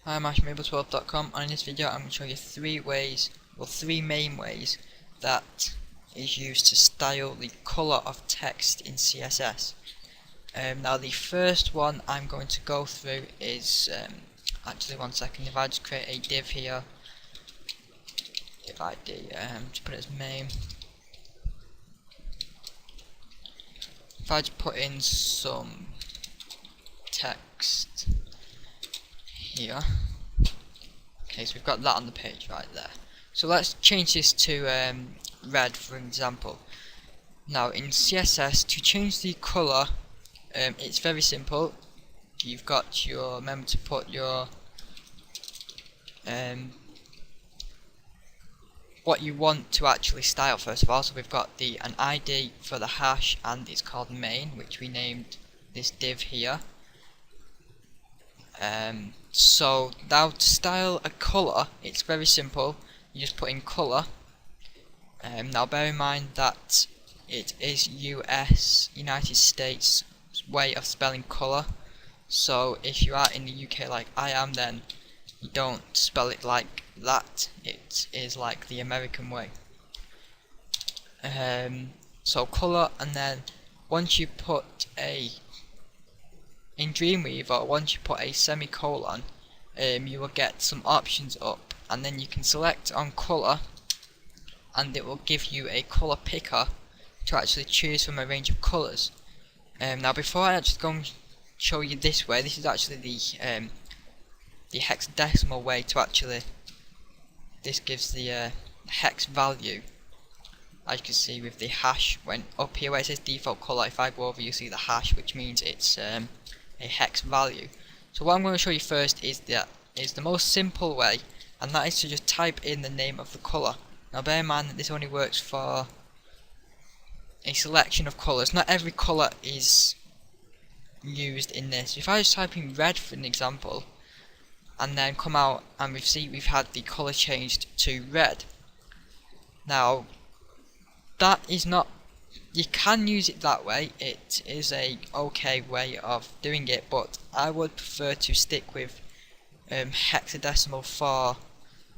Hi, I'm ashmablesworld.com, and in this video I'm going to show you three main ways that is used to style the colour of text in CSS. Now the first one I'm going to go through is, actually one second, if I just create a div here, if I do, just put it as main, if I just put in some text here. Okay, so we've got that on the page right there. So let's change this to red, for example. Now in CSS, to change the colour, it's very simple. You've got your, remember to put your what you want to actually style first of all. So we've got an ID for the hash, and it's called main, which we named this div here. So now to style a colour, it's very simple. You just put in colour. Now bear in mind that it is United States way of spelling colour. So if you are in the UK like I am, then you don't spell it like that. It is like the American way. So colour, and then once you put in Dreamweaver, once you put a semicolon, you will get some options up, and then you can select on colour, and it will give you a colour picker to actually choose from a range of colours. Now before I actually go and show you this way, this is actually the hexadecimal way to actually, this gives the hex value. As you can see with the hash, when up here where it says default colour, if I go over you see the hash, which means it's a hex value. So what I'm going to show you first is the most simple way, and that is to just type in the name of the colour. Now bear in mind that this only works for a selection of colours. Not every colour is used in this. If I just type in red for an example, and then come out and we've had the colour changed to red. Now that is not, you can use it that way, it is a okay way of doing it, but I would prefer to stick with hexadecimal for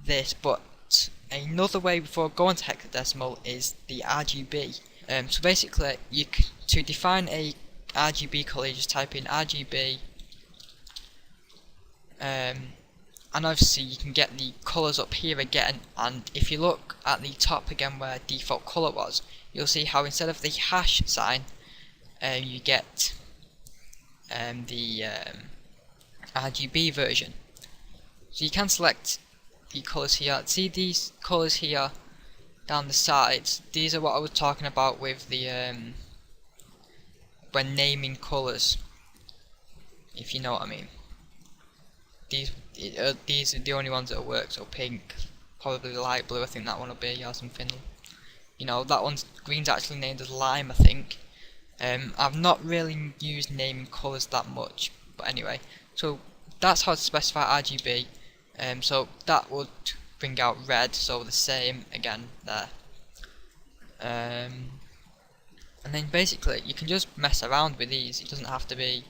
this. But another way before going to hexadecimal is the RGB. So basically, to define a RGB colour, you just type in RGB, and obviously you can get the colours up here again. And if you look at the top again where default colour was, you'll see how instead of the hash sign, you get the RGB version. So you can select the colours here. See these colours here down the sides? These are what I was talking about with the when naming colours, if you know what I mean. These are the only ones that work. So pink, probably light blue, I think that one will be, or something. You know, that one's green's actually named as lime, I think. I've not really used naming colours that much, but anyway. So that's how to specify RGB. So that would bring out red, so the same again there. And then basically you can just mess around with these. It doesn't have to be,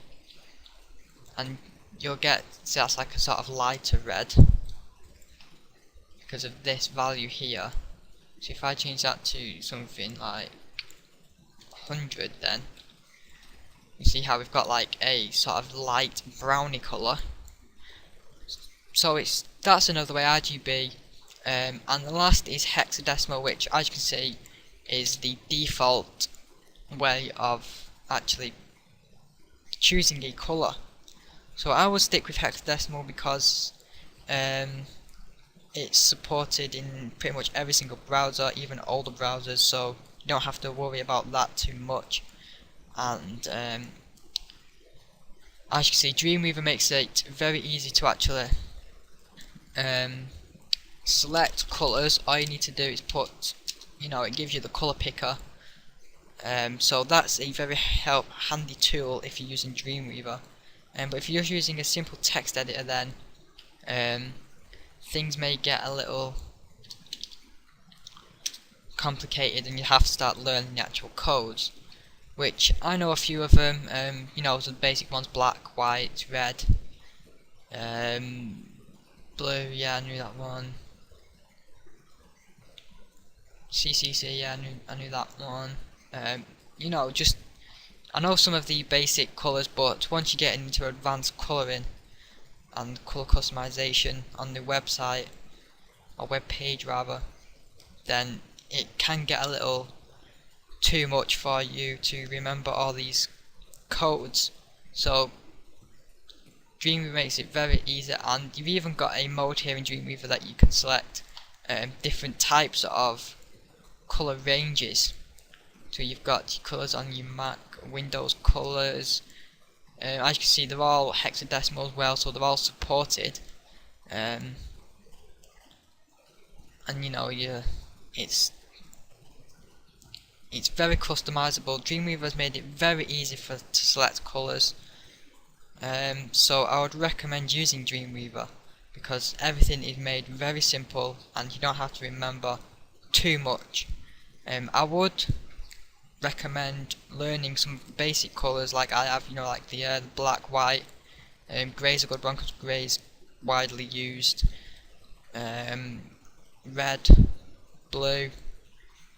and you'll get, see, that's like a sort of lighter red because of this value here. So if I change that to something like 100, then you see how we've got like a sort of light browny colour. So that's another way, RGB. And the last is hexadecimal, which as you can see is the default way of actually choosing a colour. So I will stick with hexadecimal because it's supported in pretty much every single browser, even older browsers, so you don't have to worry about that too much. And as you can see, Dreamweaver makes it very easy to actually select colours. All you need to do is put, it gives you the colour picker. So that's a very handy tool if you're using Dreamweaver. But if you're using a simple text editor, then things may get a little complicated and you have to start learning the actual codes, which I know a few of them. The basic ones: black, white, red, blue, yeah, I knew that one. CCC, yeah, I knew that one. You know, just I know some of the basic colours, but once you get into advanced colouring and colour customization on the website, or web page rather, then it can get a little too much for you to remember all these codes. So Dreamweaver makes it very easy, and you've even got a mode here in Dreamweaver that you can select different types of colour ranges. So you've got colours on your Mac, Windows colours. As you can see, they're all hexadecimal as well, so they're all supported. And you know, it's very customizable. Dreamweaver has made it very easy to select colours. So I would recommend using Dreamweaver because everything is made very simple and you don't have to remember too much. I would recommend learning some basic colours like I have, you know, like the black, white. Grey's a good one because grey's widely used. Red, blue.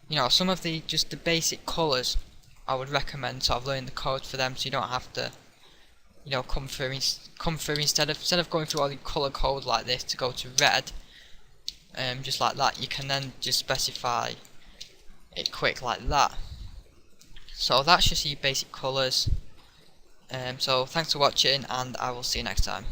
You know, some of the basic colours I would recommend sort of learning the codes for them, so you don't have to, you know, come through instead of going through all the colour code like this to go to red. Just like that, you can then just specify it quick like that. So that's just your basic colours. So thanks for watching, and I will see you next time.